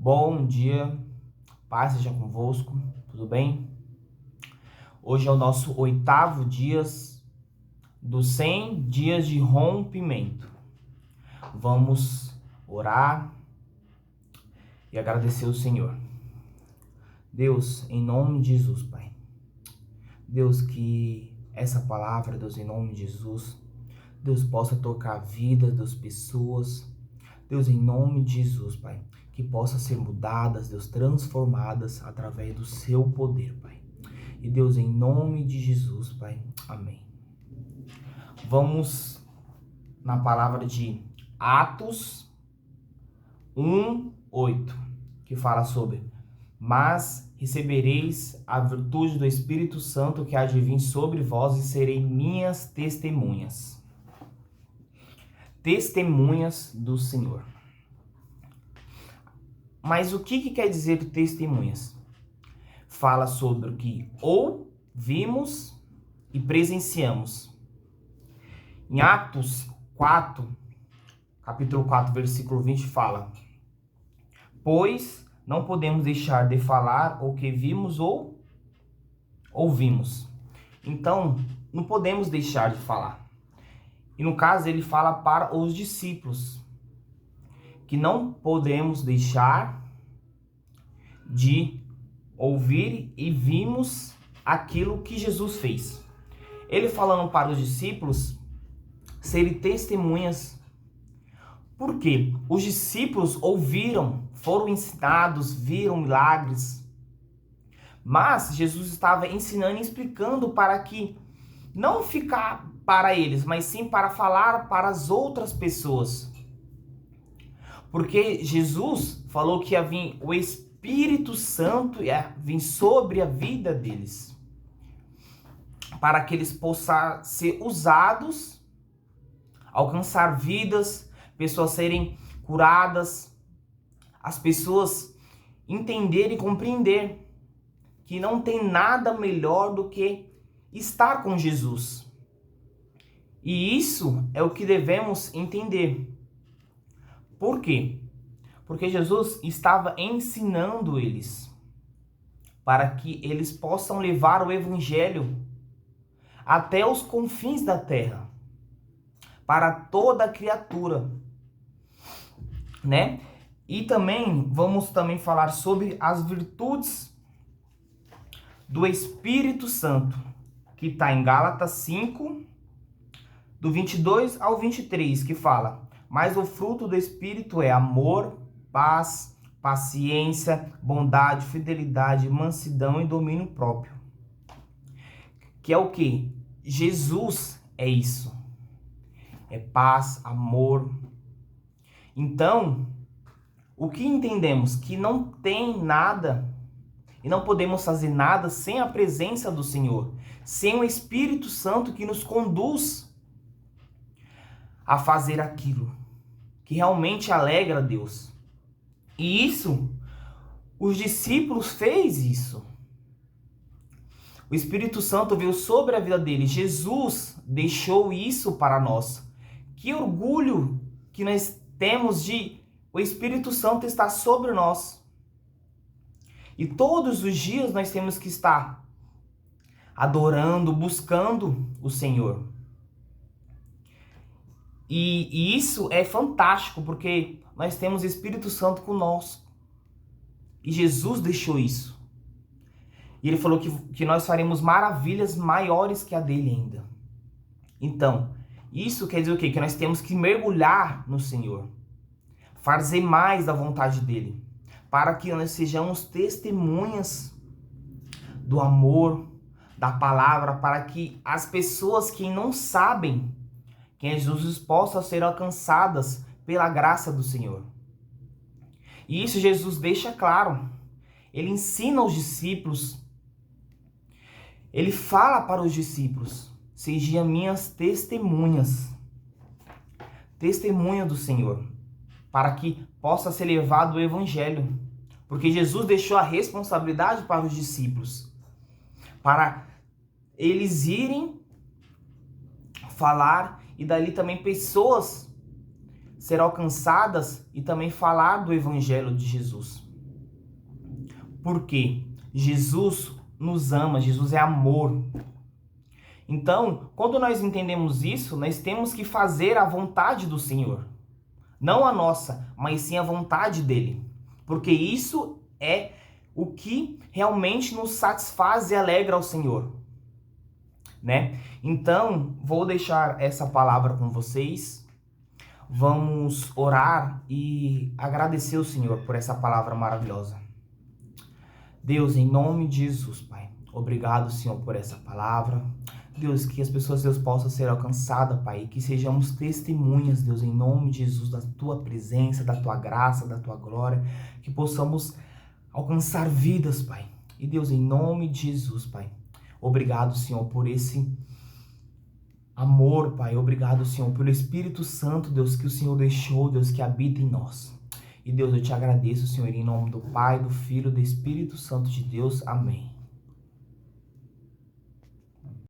Bom dia, paz seja convosco, tudo bem? Hoje é o nosso 8º dia dos 100 dias de rompimento. Vamos orar e agradecer ao Senhor. Deus, em nome de Jesus, Pai. Deus, que essa palavra, Deus, em nome de Jesus, Deus, possa tocar a vida das pessoas. Deus, em nome de Jesus, Pai, que possa ser mudadas, Deus, transformadas através do seu poder, Pai. E Deus, em nome de Jesus, Pai. Amém. Vamos na palavra de Atos 1:8, que fala sobre: mas recebereis a virtude do Espírito Santo que há de vir sobre vós e serei minhas testemunhas. Testemunhas do Senhor. Mas o que quer dizer testemunhas? Fala sobre o que ouvimos e presenciamos. Em Atos 4, capítulo 4, versículo 20, fala: pois não podemos deixar de falar o que vimos ou ouvimos. Então, não podemos deixar de falar. E no caso, ele fala para os discípulos que não podemos deixar de ouvir e vimos aquilo que Jesus fez. Ele falando para os discípulos serem testemunhas. Por quê? Os discípulos ouviram, foram ensinados, viram milagres. Mas Jesus estava ensinando e explicando para que não ficar para eles, mas sim para falar para as outras pessoas. Porque Jesus falou que ia vir o Espírito Santo ia vir sobre a vida deles, para que eles possam ser usados, alcançar vidas, pessoas serem curadas, as pessoas entenderem e compreender que não tem nada melhor do que estar com Jesus. E isso é o que devemos entender. Por quê? Porque Jesus estava ensinando eles para que eles possam levar o evangelho até os confins da terra, para toda criatura, né? E também vamos falar sobre as virtudes do Espírito Santo, que está em Gálatas 5, do 22 ao 23, que fala: mas o fruto do Espírito é amor, paz, paciência, bondade, fidelidade, mansidão e domínio próprio. Que é o que? Jesus é isso. É paz, amor. Então, o que entendemos? Que não tem nada e não podemos fazer nada sem a presença do Senhor, sem o Espírito Santo que nos conduz a fazer aquilo que realmente alegra a Deus. E isso, os discípulos fez isso. O Espírito Santo veio sobre a vida deles. Jesus deixou isso para nós. Que orgulho que nós temos de o Espírito Santo estar sobre nós. E todos os dias nós temos que estar adorando, buscando o Senhor. E isso é fantástico, porque nós temos o Espírito Santo conosco. E Jesus deixou isso. E ele falou que nós faremos maravilhas maiores que a dele ainda. Então, isso quer dizer o quê? Que nós temos que mergulhar no Senhor. Fazer mais da vontade dele. Para que nós sejamos testemunhas do amor, da palavra, para que as pessoas que não sabem quem é Jesus possam ser alcançadas pela graça do Senhor. E isso Jesus deixa claro. Ele ensina os discípulos. Ele fala para os discípulos: sejam minhas testemunhas. Testemunha do Senhor. Para que possa ser levado o evangelho. Porque Jesus deixou a responsabilidade para os discípulos. Para eles irem falar e dali também pessoas serão alcançadas e também falar do evangelho de Jesus. Porque Jesus nos ama, Jesus é amor. Então, quando nós entendemos isso, nós temos que fazer a vontade do Senhor. Não a nossa, mas sim a vontade dele. Porque isso é o que realmente nos satisfaz e alegra ao Senhor, né? Então, vou deixar essa palavra com vocês. Vamos orar e agradecer ao Senhor por essa palavra maravilhosa. Deus, em nome de Jesus, Pai, obrigado, Senhor, por essa palavra. Deus, que as pessoas, Deus, possam ser alcançadas, Pai, que sejamos testemunhas, Deus, em nome de Jesus, da Tua presença, da Tua graça, da Tua glória, que possamos alcançar vidas, Pai. E Deus, em nome de Jesus, Pai, obrigado, Senhor, por esse amor, Pai. Obrigado, Senhor, pelo Espírito Santo, Deus, que o Senhor deixou, Deus, que habita em nós. E Deus, eu te agradeço, Senhor, em nome do Pai, do Filho e do Espírito Santo de Deus. Amém.